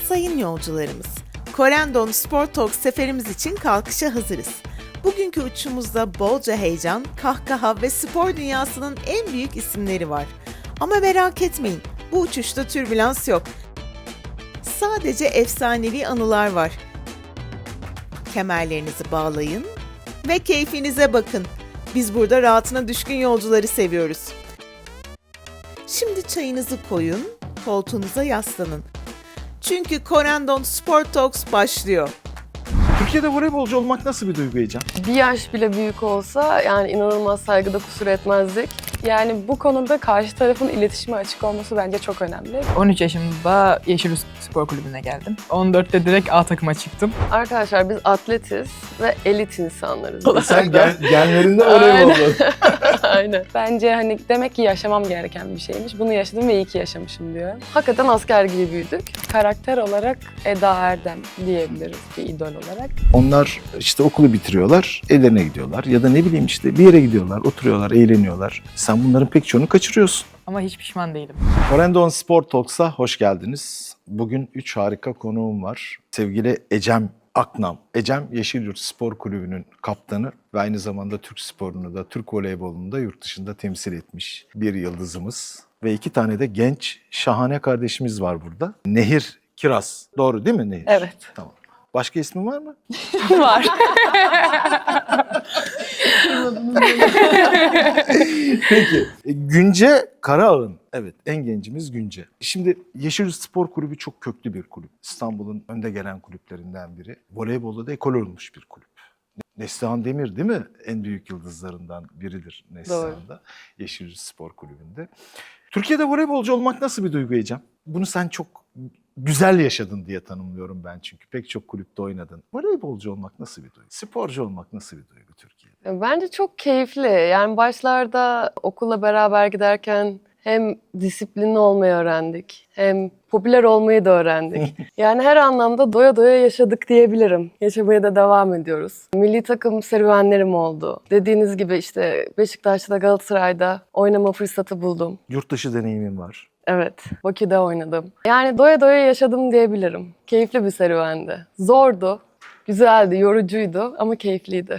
Sayın yolcularımız, Corendon Spor Talk seferimiz için kalkışa hazırız. Bugünkü uçuşumuzda bolca heyecan, kahkaha ve spor dünyasının en büyük isimleri var. Ama merak etmeyin, bu uçuşta türbülans yok. Sadece efsanevi anılar var. Kemerlerinizi bağlayın ve keyfinize bakın. Biz burada rahatına düşkün yolcuları seviyoruz. Şimdi çayınızı koyun, koltuğunuza yaslanın. Çünkü Corendon Sport Talks başlıyor. Türkiye'de voleybolcu olmak nasıl bir duygu Ecem? Bir yaş bile büyük olsa yani inanılmaz saygıda kusur etmezdik. Yani bu konuda karşı tarafın iletişime açık olması bence çok önemli. 13 yaşımda Yeşilyurt Spor Kulübü'ne geldim. 14'te direkt A takıma çıktım. Arkadaşlar biz atletiz ve elit insanlarız. Sen genlerinde voleybolcu. Aynen. Bence hani demek ki yaşamam gereken bir şeymiş. Bunu yaşadım ve iyi ki yaşamışım diyorum. Hakikaten asker gibi büyüdük. Karakter olarak Eda Erdem diyebiliriz bir idol olarak. Onlar işte okulu bitiriyorlar, evlerine gidiyorlar ya da ne bileyim işte bir yere gidiyorlar, oturuyorlar, eğleniyorlar. Sen bunların pek çoğunu kaçırıyorsun. Ama hiç pişman değilim. Corendon Sport Talks'a hoş geldiniz. Bugün 3 harika konuğum var. Sevgili Ecem Aknam. Ecem Yeşilyurt Spor Kulübü'nün kaptanı ve aynı zamanda Türk sporunu da, Türk voleybolunu da yurt dışında temsil etmiş bir yıldızımız. Ve 2 tane de genç, şahane kardeşimiz var burada. Nehir Kiraz. Doğru değil mi Nehir? Evet. Tamam. Başka ismin var mı? Var. Peki. Günce Karaağın. Evet, en gencimiz Günce. Şimdi Yeşilyurt Spor Kulübü çok köklü bir kulüp. İstanbul'un önde gelen kulüplerinden biri. Voleybolda da ekol olmuş bir kulüp. Neslihan Demir değil mi? En büyük yıldızlarından biridir Neslihan'da. Yeşilyurt Spor Kulübü'nde. Türkiye'de voleybolcu olmak nasıl bir duygu Ecem? Bunu sen çok güzel yaşadın diye tanımlıyorum ben çünkü. Pek çok kulüpte oynadın. Voleybolcu olmak nasıl bir duygu? Sporcu olmak nasıl bir duygu Türkiye'de? Bence çok keyifli. Yani başlarda okula beraber giderken hem disiplinli olmayı öğrendik, hem popüler olmayı da öğrendik. Yani her anlamda doya doya yaşadık diyebilirim. Yaşamaya da devam ediyoruz. Milli takım serüvenlerim oldu. Dediğiniz gibi işte Beşiktaş'ta, Galatasaray'da oynama fırsatı buldum. Yurt dışı deneyimin var. Evet, Bakü'de oynadım. Yani doya doya yaşadım diyebilirim. Keyifli bir serüvendi. Zordu, güzeldi, yorucuydu ama keyifliydi.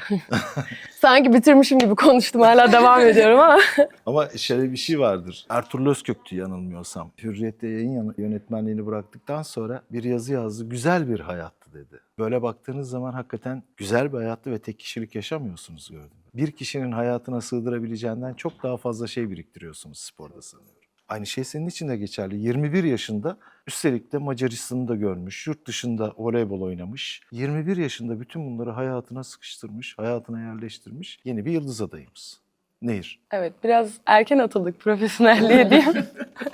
Sanki bitirmişim gibi konuştum, hala devam ediyorum ama. Ama şöyle bir şey vardır. Ertuğrul Özkök'tü yanılmıyorsam. Hürriyet'te yayın yönetmenliğini bıraktıktan sonra bir yazı yazdı. Güzel bir hayattı dedi. Böyle baktığınız zaman hakikaten güzel bir hayattı ve tek kişilik yaşamıyorsunuz gördüm. Bir kişinin hayatına sığdırabileceğinden çok daha fazla şey biriktiriyorsunuz sporda sanıyorum. Aynı şey senin için de geçerli. 21 yaşında üstelik de Macaristan'ı da görmüş, yurt dışında voleybol oynamış. 21 yaşında bütün bunları hayatına sıkıştırmış, hayatına yerleştirmiş yeni bir yıldız adayımız. Nehir. Evet, biraz erken atıldık profesyonelliğe diyeyim.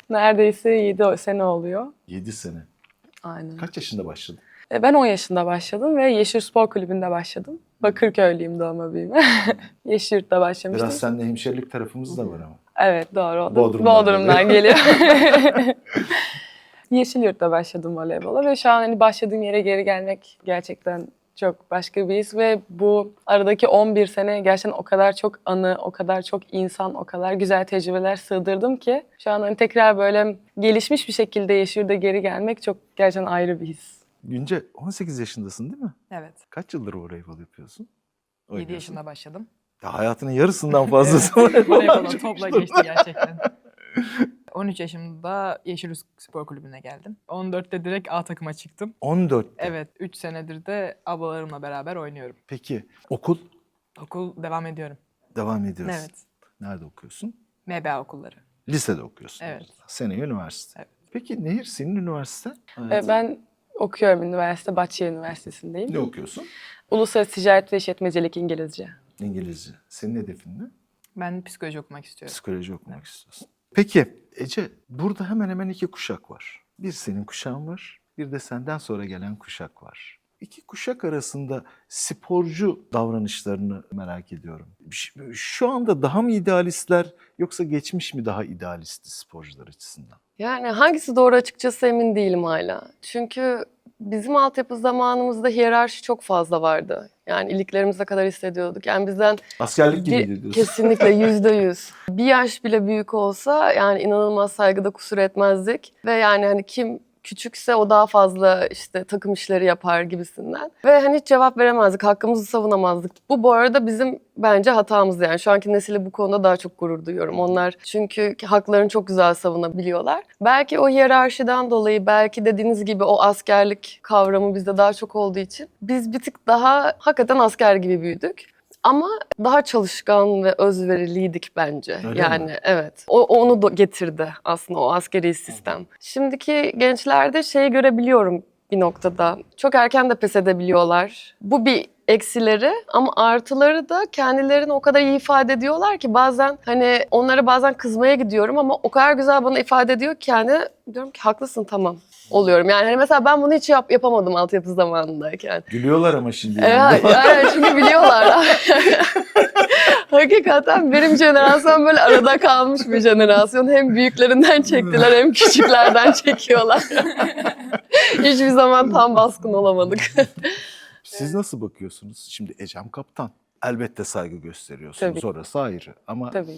Neredeyse 7 sene oluyor. 7 sene. Aynen. Kaç yaşında başladın? Ben 10 yaşında başladım ve Yeşilyurt Spor Kulübü'nde başladım. Bakırköylüyüm doğma büyüme. Yeşilyurt'ta başlamıştım. Biraz seninle hemşerilik tarafımız da var ama. Evet doğru. O da Bodrum'dan geliyor. Yeşilyurt'ta başladım voleybola ve şu an hani başladığım yere geri gelmek gerçekten çok başka bir his ve bu aradaki 11 sene gerçekten o kadar çok anı, o kadar çok insan, o kadar güzel tecrübeler sığdırdım ki şu an hani tekrar böyle gelişmiş bir şekilde Yeşilyurt'a geri gelmek çok gerçekten ayrı bir his. Günce 18 yaşındasın değil mi? Evet. Kaç yıldır voleybol yapıyorsun? 7 Oynuyorsun. yaşında başladım. Ya hayatının yarısından fazlası Voleybola topla geçti gerçekten. 13 yaşımda Yeşilyurt Spor Kulübü'ne geldim. 14'te direkt A takıma çıktım. 14. Evet, 3 senedir de ablalarımla beraber oynuyorum. Peki okul Okul devam ediyorum. devam ediyorsun. Evet. Nerede okuyorsun? MBA okulları. Lisede okuyorsun. Evet. Seneye üniversite. Evet. Peki Nehir senin üniversiten? Ben okuyorum üniversite, Bahçeşehir Üniversitesi'ndeyim. Ne okuyorsun? Uluslararası Ticaret ve İşletmecilik İngilizce. İngilizce. Senin hedefin ne? Ben psikoloji okumak istiyorum. Psikoloji okumak istiyorsun. Peki Ece, burada hemen hemen 2 kuşak var. Bir senin kuşağın var, bir de senden sonra gelen kuşak var. 2 kuşak arasında sporcu davranışlarını merak ediyorum. Şu anda daha mı idealistler yoksa geçmiş mi daha idealisti sporcular açısından? Yani hangisi doğru açıkçası emin değilim hala. Çünkü bizim altyapı zamanımızda hiyerarşi çok fazla vardı. Yani iliklerimize kadar hissediyorduk. Yani bizden Askerlik gibiydi diyorsun. kesinlikle %100. Bir yaş bile büyük olsa yani inanılmaz saygıda kusur etmezdik. Ve yani hani kim küçükse o daha fazla işte takım işleri yapar gibisinden. Ve hani hiç cevap veremezdik, hakkımızı savunamazdık. Bu arada bizim bence hatamız yani. Şu anki nesile bu konuda daha çok gurur duyuyorum. Onlar çünkü haklarını çok güzel savunabiliyorlar. Belki o hiyerarşiden dolayı, belki dediğiniz gibi o askerlik kavramı bizde daha çok olduğu için biz bir tık daha hakikaten asker gibi büyüdük. Ama daha çalışkan ve özveriliydik bence. Öyle yani mi? evet. O onu da getirdi aslında o askeri sistem. Şimdiki gençlerde şeyi görebiliyorum bir noktada. Çok erken de pes edebiliyorlar. Bu bir eksileri ama artıları da kendilerini o kadar iyi ifade ediyorlar ki bazen hani onlara bazen kızmaya gidiyorum ama o kadar güzel bana ifade ediyor ki yani diyorum ki haklısın tamam oluyorum. Yani hani mesela ben bunu hiç yapamadım altyapı zamanındayken. Gülüyorlar ama şimdi. Evet, yani çünkü biliyorlar. Hakikaten benim jenerasyon böyle arada kalmış bir jenerasyon. Hem büyüklerinden çektiler hem küçüklerden çekiyorlar. Hiçbir zaman tam baskın olamadık. Siz nasıl bakıyorsunuz? Şimdi Ecem kaptan. Elbette saygı gösteriyorsunuz. Tabii. Orası ayrı. Ama Tabii.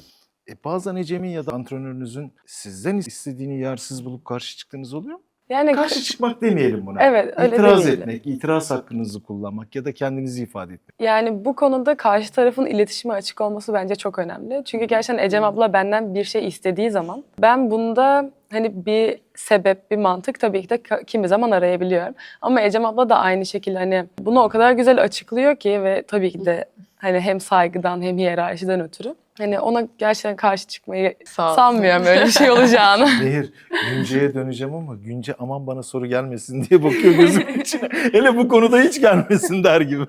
bazen Ecem'in ya da antrenörünüzün sizden istediğini yersiz bulup karşı çıktığınız oluyor mu? Yani Karşı çıkmak demeyelim buna. evet, öyle İtiraz demeyelim. etmek, itiraz hakkınızı kullanmak ya da kendinizi ifade etmek. Yani bu konuda karşı tarafın iletişime açık olması bence çok önemli. Çünkü gerçekten Ecem abla benden bir şey istediği zaman ben bunda hani bir sebep, bir mantık tabii ki de kimi zaman arayabiliyorum. Ama Ecem abla da aynı şekilde hani bunu o kadar güzel açıklıyor ki ve tabii ki de hani hem saygıdan hem hiyerarşiden ötürü. Hani ona gerçekten karşı çıkmayı Sağ ol. sanmıyorum öyle bir şey olacağını. Nehir, Günce'ye döneceğim ama Günce aman bana soru gelmesin diye bakıyor gözümün içine. Hele bu konuda hiç gelmesin der gibi.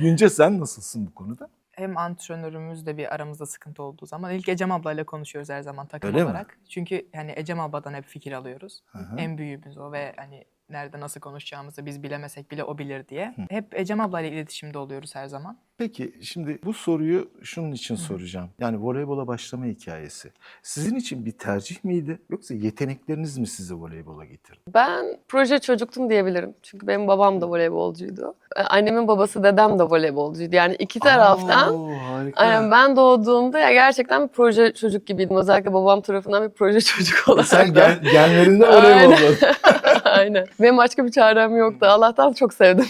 Günce sen nasılsın bu konuda? Hem antrenörümüzle bir aramızda sıkıntı olduğu zaman ilk Ecem ablayla konuşuyoruz her zaman takım Öyle mi? olarak. Çünkü hani Ecem abladan hep fikir alıyoruz. Hı hı. En büyüğümüz o ve hani nerede nasıl konuşacağımızı biz bilemesek bile o bilir diye. Hep Ecem ablayla iletişimde oluyoruz her zaman. Peki şimdi bu soruyu şunun için soracağım. Yani voleybola başlama hikayesi. Sizin için bir tercih miydi yoksa yetenekleriniz mi sizi voleybola getirdi? Ben proje çocuktum diyebilirim. Çünkü benim babam da voleybolcuydu. Annemin babası, dedem de voleybolcuydu. Yani iki taraftan. Harika. Yani ben doğduğumda ya gerçekten bir proje çocuk gibiydim. Özellikle babam tarafından bir proje çocuk olarak. Sen genlerinde Aynen. voleybolda. Aynen. Benim başka bir çarem yoktu. Allah'tan çok sevdim.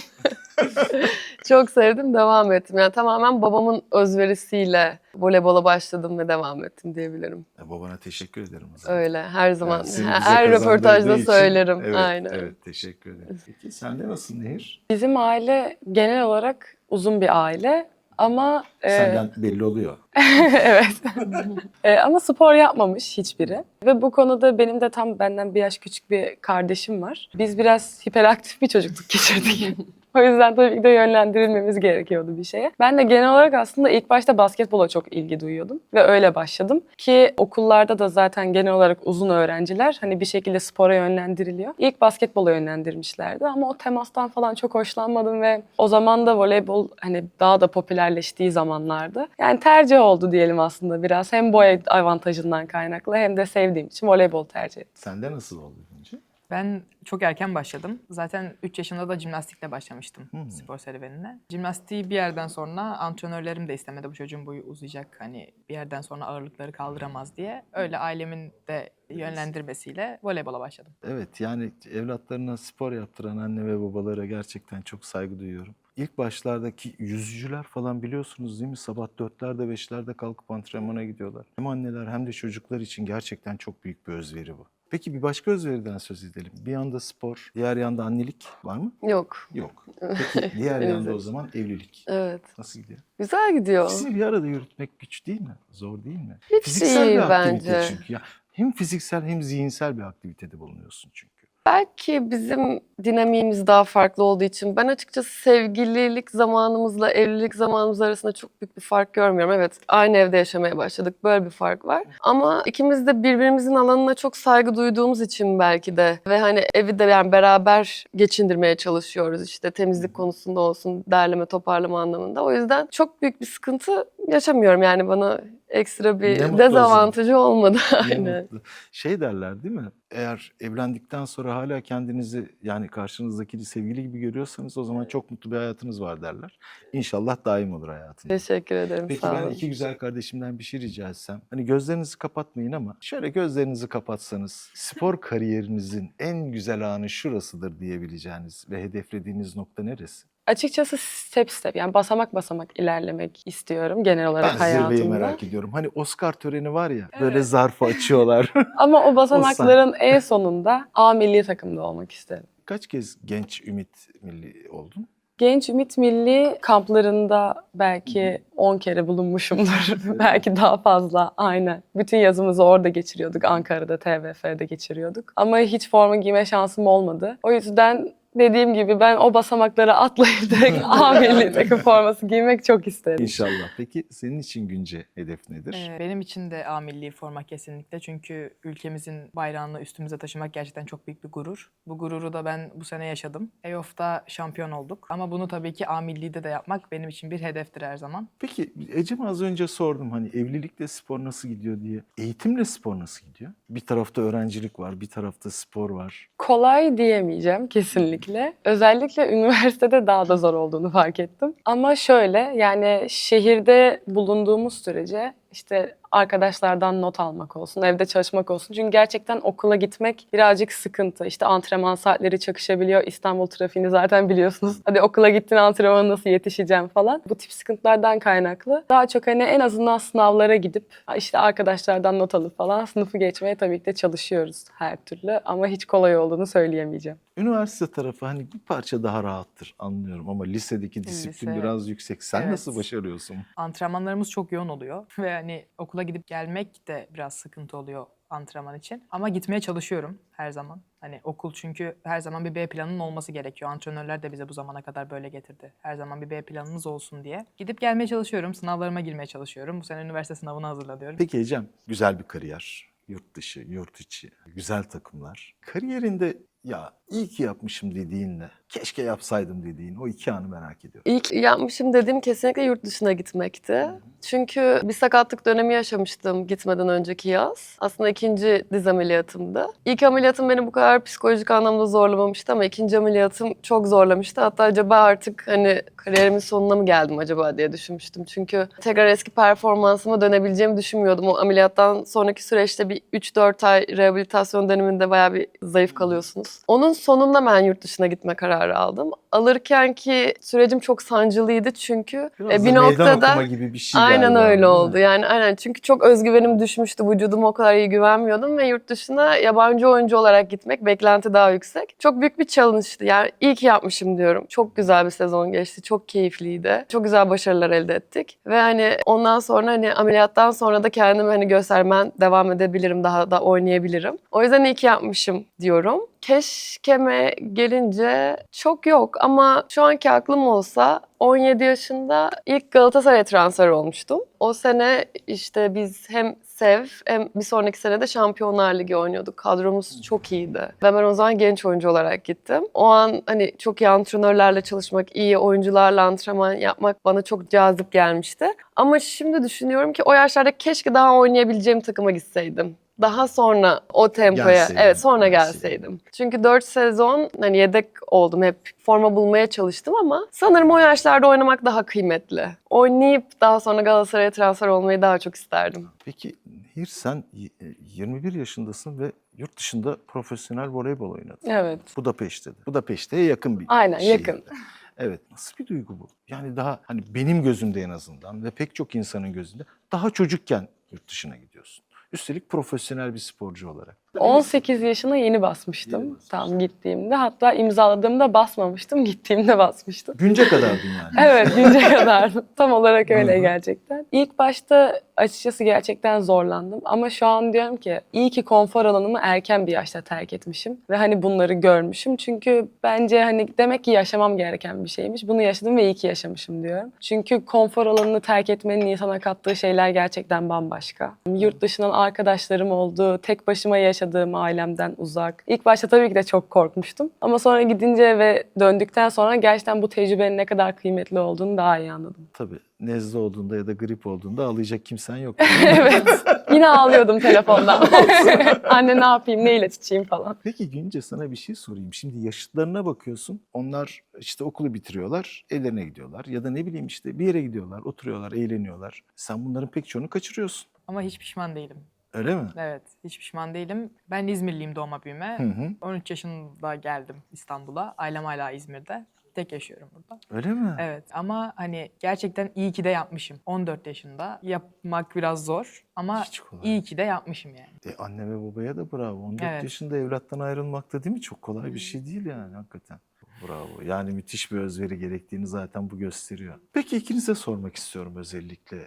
Çok sevdim, devam ettim. Yani tamamen babamın özverisiyle voleybola başladım ve devam ettim diyebilirim. Babana teşekkür ederim o zaman. Öyle her zaman, Yani seni bize her kazandırdığı röportajda için- söylerim. Evet, Aynen. evet teşekkür ederim. Peki sende nasıl Nehir? Bizim aile genel olarak uzun bir aile ama Senden belli oluyor. evet. Ama spor yapmamış hiçbiri. Ve bu konuda benim de tam benden bir yaş küçük bir kardeşim var. Biz biraz hiperaktif bir çocukluk geçirdik. O yüzden tabii ki de yönlendirilmemiz gerekiyordu bir şeye. Ben de genel olarak aslında ilk başta basketbola çok ilgi duyuyordum. Ve öyle başladım. Ki okullarda da zaten genel olarak uzun öğrenciler hani bir şekilde spora yönlendiriliyor. İlk basketbola yönlendirmişlerdi ama o temastan falan çok hoşlanmadım ve o zaman da voleybol hani daha da popülerleştiği zamanlardı. Yani tercih oldu diyelim aslında biraz. Hem boy avantajından kaynaklı hem de sevdiğim için voleybol tercih ettim. Sende nasıl oldu Günce? Ben çok erken başladım. Zaten 3 yaşında da jimnastikle başlamıştım Hmm. spor serüvenine. Jimnastiği bir yerden sonra antrenörlerim de istemedi bu çocuğun boyu uzayacak. Hani bir yerden sonra ağırlıkları kaldıramaz diye. Öyle ailemin de yönlendirmesiyle voleybola başladım. Evet yani evlatlarına spor yaptıran anne ve babalara gerçekten çok saygı duyuyorum. İlk başlardaki yüzücüler falan biliyorsunuz değil mi? Sabah 4'lerde 5'lerde kalkıp antrenmana gidiyorlar. Hem anneler hem de çocuklar için gerçekten çok büyük bir özveri bu. Peki bir başka özveriden söz edelim. Bir yanda spor, diğer yanda annelik var mı? Yok. Yok. Peki diğer yanda o zaman evlilik. Evet. Nasıl gidiyor? Güzel gidiyor. İkisini bir arada yürütmek güç değil mi? Zor değil mi? Hiç Fiziksel değil bir aktivite bence. çünkü. Ya, hem fiziksel hem zihinsel bir aktivitede bulunuyorsun çünkü. Belki bizim dinamiğimiz daha farklı olduğu için ben açıkçası sevgililik zamanımızla evlilik zamanımız arasında çok büyük bir fark görmüyorum. Evet, aynı evde yaşamaya başladık. Böyle bir fark var. Ama ikimiz de birbirimizin alanına çok saygı duyduğumuz için belki de ve hani evi de yani beraber geçindirmeye çalışıyoruz. İşte temizlik konusunda olsun, derleme, toparlama anlamında. O yüzden çok büyük bir sıkıntı yaşamıyorum. Yani bana ekstra Ne bir mutlu o dezavantajı olmadı. Ne Aynen. mutlu. Şey derler değil mi? eğer evlendikten sonra hala kendinizi yani karşınızdaki sevgili gibi görüyorsanız o zaman çok mutlu bir hayatınız var derler. İnşallah daim olur hayatınız. Teşekkür ederim. Peki sağ ben olun. iki güzel kardeşimden bir şey rica etsem. Hani gözlerinizi kapatmayın ama şöyle gözlerinizi kapatsanız spor kariyerinizin en güzel anı şurasıdır diyebileceğiniz ve hedeflediğiniz nokta neresi? Açıkçası step step yani basamak basamak ilerlemek istiyorum genel olarak Ben zirveyi hayatımda. merak ediyorum. Hani Oscar töreni var ya böyle zarfı açıyorlar. Ama o basamakların en sonunda A milli takımda olmak isterim. Kaç kez genç ümit milli oldun? Genç Ümit Milli kamplarında belki 10 kere bulunmuşumdur. Belki daha fazla, aynen. Bütün yazımızı orada geçiriyorduk. Ankara'da, TVF'de geçiriyorduk. Ama hiç forma giyme şansım olmadı. O yüzden dediğim gibi ben o basamakları atlayıp direkt A milli takım forması giymek çok isterim. İnşallah. Peki senin için Günce hedef nedir? Benim için de A milli forma kesinlikle. Çünkü ülkemizin bayrağını üstümüze taşımak gerçekten çok büyük bir gurur. Bu gururu da ben bu sene yaşadım. EOF'da şampiyon olduk. Ama bunu tabii ki A millide de yapmak benim için bir hedeftir her zaman. Peki Ecem az önce sordum hani evlilikle spor nasıl gidiyor diye. Eğitimle spor nasıl gidiyor? Bir tarafta öğrencilik var, bir tarafta spor var. Kolay diyemeyeceğim kesinlikle. Özellikle üniversitede daha da zor olduğunu fark ettim. Ama şöyle yani şehirde bulunduğumuz sürece işte arkadaşlardan not almak olsun, evde çalışmak olsun. Çünkü gerçekten okula gitmek birazcık sıkıntı. İşte antrenman saatleri çakışabiliyor. İstanbul trafiğini zaten biliyorsunuz. Hadi okula gittin antrenmana nasıl yetişeceğim falan. Bu tip sıkıntılardan kaynaklı. Daha çok hani en azından sınavlara gidip işte arkadaşlardan not alıp falan sınıfı geçmeye tabii ki de çalışıyoruz her türlü. Ama hiç kolay olduğunu söyleyemeyeceğim. Üniversite tarafı hani bir parça daha rahattır anlıyorum ama lisedeki disiplin Lise, biraz yüksek. Sen evet. nasıl başarıyorsun? Antrenmanlarımız çok yoğun oluyor ve hani okula gidip gelmek de biraz sıkıntı oluyor antrenman için. Ama gitmeye çalışıyorum her zaman. Hani okul çünkü her zaman bir B planının olması gerekiyor. Antrenörler de bize bu zamana kadar böyle getirdi. Her zaman bir B planınız olsun diye. Gidip gelmeye çalışıyorum, sınavlarıma girmeye çalışıyorum. Bu sene üniversite sınavına hazırlanıyorum. Peki Ecem güzel bir kariyer. Yurt dışı, yurt içi, güzel takımlar. Kariyerinde ya iyi ki yapmışım dediğinle, keşke yapsaydım dediğin o iki anı merak ediyorum. İlk yapmışım dediğim kesinlikle yurt dışına gitmekti. Çünkü bir sakatlık dönemi yaşamıştım gitmeden önceki yaz. Aslında ikinci diz ameliyatımdı. İlk ameliyatım beni bu kadar psikolojik anlamda zorlamamıştı ama ikinci ameliyatım çok zorlamıştı. Hatta acaba artık hani kariyerimin sonuna mı geldim acaba diye düşünmüştüm. Çünkü tekrar eski performansıma dönebileceğimi düşünmüyordum. O ameliyattan sonraki süreçte bir 3-4 ay rehabilitasyon döneminde bayağı bir zayıf kalıyorsunuz. Onun sonunda ben yurt dışına gitme kararı aldım. Alırken ki sürecim çok sancılıydı çünkü Biraz bir da meydan noktada okuma gibi bir şey aynen galiba, öyle değil mi? oldu. Yani aynen çünkü çok özgüvenim düşmüştü. Vücuduma o kadar iyi güvenmiyordum ve yurt dışına yabancı oyuncu olarak gitmek beklenti daha yüksek. Çok büyük bir challenge'tı. Yani iyi ki yapmışım diyorum. Çok güzel bir sezon geçti. Çok keyifliydi. Çok güzel başarılar elde ettik. Ve hani ondan sonra hani ameliyattan sonra da kendimi hani göstermen devam edebilirim. Daha da oynayabilirim. O yüzden iyi ki yapmışım diyorum. Keşkeme gelince çok yok ama şu anki aklım olsa 17 yaşında ilk Galatasaray'a transfer olmuştum. O sene işte biz hem SEV hem bir sonraki sene de Şampiyonlar Ligi oynuyorduk. Kadromuz çok iyiydi. Ve ben o zaman genç oyuncu olarak gittim. O an hani çok iyi antrenörlerle çalışmak, iyi oyuncularla antrenman yapmak bana çok cazip gelmişti. Ama şimdi düşünüyorum ki o yaşlarda keşke daha oynayabileceğim takıma gitseydim. Daha sonra o tempoya, Gelseydin, evet sonra gelseydin. gelseydim. Çünkü 4 sezon hani yedek oldum, hep forma bulmaya çalıştım ama sanırım o yaşlarda oynamak daha kıymetli. Oynayıp daha sonra Galatasaray'a transfer olmayı daha çok isterdim. Peki Nehir sen 21 yaşındasın ve yurt dışında profesyonel voleybol oynadın. Evet. Budapeşte'ye yakın bir Aynen, şehirde. yakın. Evet. Nasıl bir duygu bu? Yani daha hani benim gözümde en azından ve pek çok insanın gözünde daha çocukken yurt dışına gidiyorsun. Üstelik profesyonel bir sporcu olarak. 18 yaşına yeni basmıştım tam gittiğimde. Hatta imzaladığımda basmamıştım, gittiğimde basmıştım. Günce kadardın yani. Evet, günce kadar. Tam olarak öyle gerçekten. İlk başta açıkçası gerçekten zorlandım. Ama şu an diyorum ki iyi ki konfor alanımı erken bir yaşta terk etmişim. Ve hani bunları görmüşüm. Çünkü bence hani demek ki yaşamam gereken bir şeymiş. Bunu yaşadım ve iyi ki yaşamışım diyorum. Çünkü konfor alanını terk etmenin insana kattığı şeyler gerçekten bambaşka. Yurt dışından arkadaşlarım oldu. Tek başıma yaşadığım, ailemden uzak. İlk başta tabii ki de çok korkmuştum. Ama sonra gidince ve döndükten sonra gerçekten bu tecrübenin ne kadar kıymetli olduğunu daha iyi anladım. Tabii nezle olduğunda ya da grip olduğunda ağlayacak kimsen yok. Evet. Yine ağlıyordum telefondan. Anne ne yapayım, ne ilaç içeyim falan. Peki Günce, sana bir şey sorayım. Şimdi yaşıtlarına bakıyorsun. Onlar işte okulu bitiriyorlar, evlerine gidiyorlar. Ya da ne bileyim işte bir yere gidiyorlar, oturuyorlar, eğleniyorlar. Sen bunların pek çoğunu kaçırıyorsun. Ama hiç pişman değilim. Öyle mi? Evet, hiç pişman değilim. Ben İzmirliyim doğma büyüme. Hı hı. 13 yaşında geldim İstanbul'a. Ailem hala İzmir'de. Tek yaşıyorum burada. Öyle mi? Evet ama hani gerçekten iyi ki de yapmışım. 14 yaşında yapmak biraz zor ama Hiç kolay. iyi ki de yapmışım yani. Anne ve babaya da bravo. 14 Evet. yaşında evlattan ayrılmak da değil mi? Çok kolay bir şey değil yani hakikaten. Bravo. Yani müthiş bir özveri gerektiğini zaten bu gösteriyor. Peki ikinize sormak istiyorum özellikle.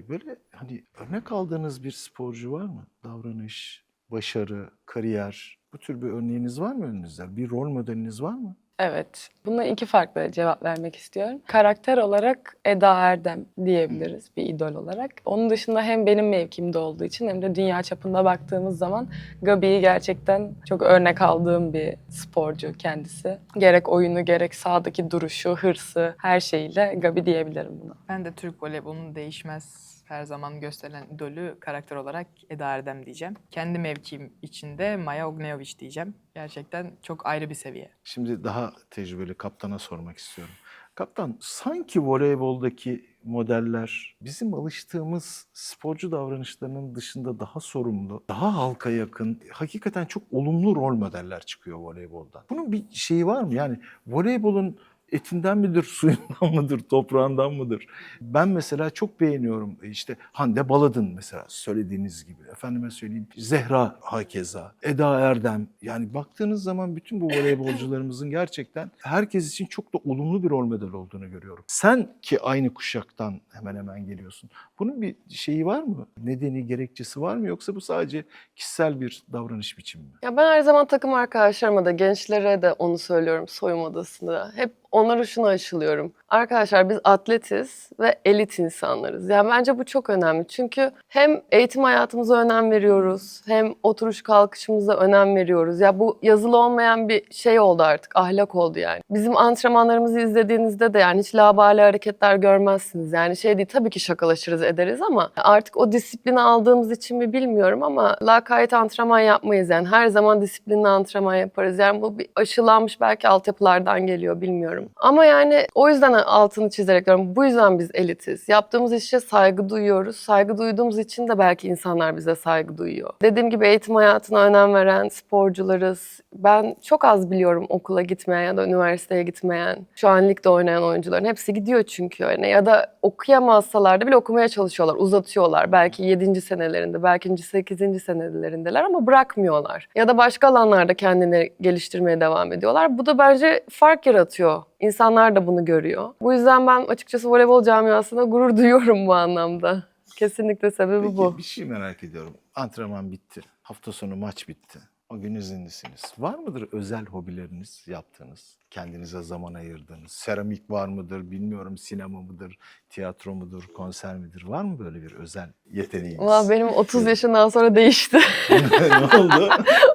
Böyle hani örnek aldığınız bir sporcu var mı? Davranış, başarı, kariyer, bu tür bir örneğiniz var mı önünüzde? Bir rol modeliniz var mı? Evet. Buna iki farklı cevap vermek istiyorum. Karakter olarak Eda Erdem diyebiliriz bir idol olarak. Onun dışında hem benim mevkimde olduğu için hem de dünya çapında baktığımız zaman Gabi'yi gerçekten çok örnek aldığım bir sporcu kendisi. Gerek oyunu gerek sahadaki duruşu, hırsı her şeyiyle Gabi diyebilirim buna. Ben de Türk voleybolunun değişmez her zaman gösterilen idolü karakter olarak Eda Erdem diyeceğim. Kendi mevkim içinde Maya Ognjanović diyeceğim. Gerçekten çok ayrı bir seviye. Şimdi daha tecrübeli kaptana sormak istiyorum. Kaptan, sanki voleyboldaki modeller bizim alıştığımız sporcu davranışlarının dışında daha sorumlu, daha halka yakın, hakikaten çok olumlu rol modeller çıkıyor voleyboldan. Bunun bir şeyi var mı? Yani voleybolun etinden midir, suyundan mıdır, toprağından mıdır? Ben mesela çok beğeniyorum. İşte Hande Baladın mesela söylediğiniz gibi. Efendime söyleyeyim Zehra hakeza, Eda Erdem. Yani baktığınız zaman bütün bu voleybolcularımızın gerçekten herkes için çok da olumlu bir rol model olduğunu görüyorum. Sen ki aynı kuşaktan hemen hemen geliyorsun. Bunun bir şeyi var mı? Nedeni, gerekçesi var mı? Yoksa bu sadece kişisel bir davranış biçimi mi? Ya ben her zaman takım arkadaşlarıma da gençlere de onu söylüyorum soyunma odasında. Hep onlara şunu aşılıyorum. Arkadaşlar biz atletiz ve elit insanlarız. Yani bence bu çok önemli. Çünkü hem eğitim hayatımıza önem veriyoruz, hem oturuş kalkışımıza önem veriyoruz. Ya bu yazılı olmayan bir şey oldu artık, ahlak oldu yani. Bizim antrenmanlarımızı izlediğinizde de yani hiç labali hareketler görmezsiniz. Yani şey değil, tabii ki şakalaşırız ederiz ama artık o disiplini aldığımız için mi bilmiyorum ama lakayt antrenman yapmayız yani. Her zaman disiplinli antrenman yaparız. Yani bu bir aşılanmış belki altyapılardan geliyor bilmiyorum. Ama yani o yüzden altını çizerek diyorum. Bu yüzden biz elitiz. Yaptığımız işe saygı duyuyoruz. Saygı duyduğumuz için de belki insanlar bize saygı duyuyor. Dediğim gibi eğitim hayatına önem veren sporcularız. Ben çok az biliyorum okula gitmeyen ya da üniversiteye gitmeyen, şu an ligde oynayan oyuncuların hepsi gidiyor çünkü öyle. Ya da okuyamazsalar da bile okumaya çalışıyorlar, uzatıyorlar. Belki 7. senelerinde, belki 8. senelerindeler ama bırakmıyorlar. Ya da başka alanlarda kendini geliştirmeye devam ediyorlar. Bu da bence fark yaratıyor. İnsanlar da bunu görüyor. Bu yüzden ben açıkçası voleybol camiasına gurur duyuyorum bu anlamda. Kesinlikle sebebi Peki bu. bir şey merak ediyorum. Antrenman bitti. Hafta sonu maç bitti. O gün izinlisiniz. Var mıdır özel hobileriniz yaptığınız? Kendinize zaman ayırdığınız? Seramik var mıdır? Bilmiyorum, sinema mıdır? Tiyatro mudur? Konser midir? Var mı böyle bir özel yeteneğiniz? Valla benim 30 yaşından sonra değişti. Ne oldu?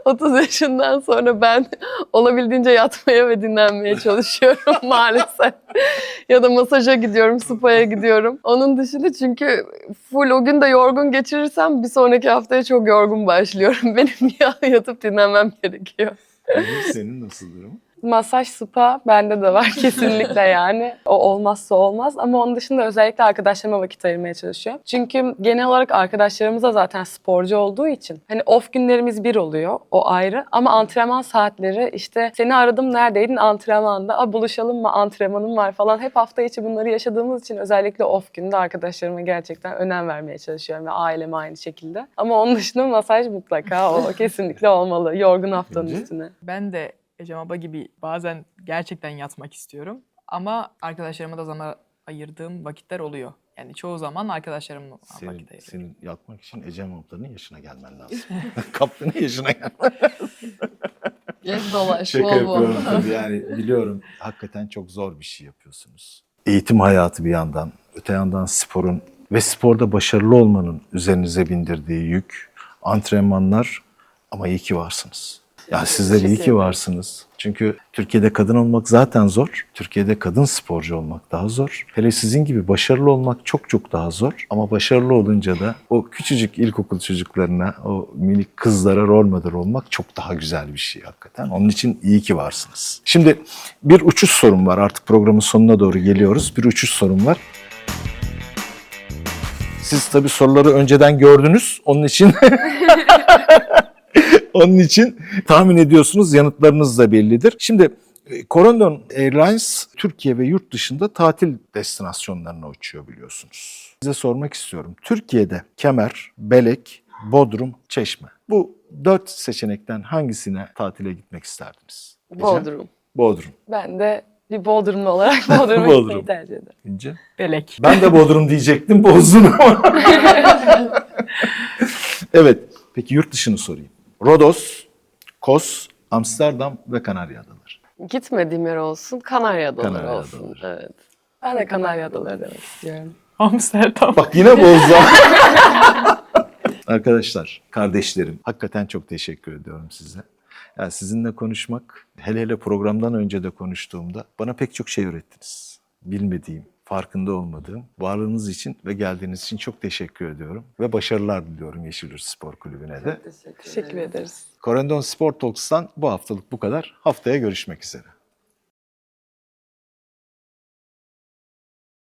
30 yaşından sonra ben olabildiğince yatmaya ve dinlenmeye çalışıyorum maalesef. Ya da masaja gidiyorum, spa'ya gidiyorum. Onun dışında çünkü full o gün de yorgun geçirirsem bir sonraki haftaya çok yorgun başlıyorum. Benim yatıp dinlenmem gerekiyor. Senin nasıl durum? Masaj, spa bende de var kesinlikle yani. O olmazsa olmaz ama onun dışında özellikle arkadaşlarıma vakit ayırmaya çalışıyorum. Çünkü genel olarak arkadaşlarımız da zaten sporcu olduğu için hani off günlerimiz bir oluyor, o ayrı. Ama antrenman saatleri işte seni aradım neredeydin antrenmanda, buluşalım mı antrenmanım var falan. Hep hafta içi bunları yaşadığımız için özellikle off günde arkadaşlarıma gerçekten önem vermeye çalışıyorum ve aileme aynı şekilde. Ama onun dışında masaj mutlaka o kesinlikle olmalı yorgun haftanın Bence. üstüne. Ben de Ecem abla gibi bazen gerçekten yatmak istiyorum. Ama arkadaşlarıma da zaman ayırdığım vakitler oluyor. Yani çoğu zaman arkadaşlarımla vakit ayırıyorum. Senin yatmak için Ecem ablanın yaşına gelmen lazım. Kaptanın yaşına gelmen. Gez dolaş, Şaka yapıyorum tabii, yani biliyorum hakikaten çok zor bir şey yapıyorsunuz. Eğitim hayatı bir yandan, öte yandan sporun ve sporda başarılı olmanın üzerinize bindirdiği yük, antrenmanlar ama iyi ki varsınız. Ya sizler iyi Teşekkür ki ederim. varsınız. Çünkü Türkiye'de kadın olmak zaten zor. Türkiye'de kadın sporcu olmak daha zor. Hele sizin gibi başarılı olmak çok çok daha zor. Ama başarılı olunca da o küçücük ilkokul çocuklarına, o minik kızlara rol model olmak çok daha güzel bir şey hakikaten. Onun için iyi ki varsınız. Şimdi bir uçuş sorum var. Artık programın sonuna doğru geliyoruz. Bir uçuş sorum var. Siz tabii soruları önceden gördünüz. Onun için tahmin ediyorsunuz, yanıtlarınız da bellidir. Şimdi Corendon Airlines Türkiye ve yurt dışında tatil destinasyonlarına uçuyor biliyorsunuz. Size sormak istiyorum. Türkiye'de Kemer, Belek, Bodrum, Çeşme. Bu 4 seçenekten hangisine tatile gitmek isterdiniz? Ece? Bodrum. Bodrum. Ben de bir Bodrumlu olarak Bodrum'a Bodrum. gitmeyi tercih ederim. İnce. Belek. Ben de Bodrum diyecektim, bozdun ama. Evet, peki yurt dışını sorayım. Rodos, Kos, Amsterdam ve Kanarya Adaları. Gitmediğim yer olsun, Kanarya Adaları Kanarya olsun. Adaları. Evet. Ben de Kanarya Adaları demek istiyorum. Amsterdam. Bak yine bozdu. Arkadaşlar, kardeşlerim, hakikaten çok teşekkür ediyorum size. Yani sizinle konuşmak, hele hele programdan önce de konuştuğumda bana pek çok şey öğrettiniz. Bilmediğim, farkında olmadığım, varlığınız için ve geldiğiniz için çok teşekkür ediyorum. Ve başarılar diliyorum Yeşilyurt Spor Kulübü'ne de. Teşekkür ederiz. Corendon Sport Talks'tan bu haftalık bu kadar. Haftaya görüşmek üzere.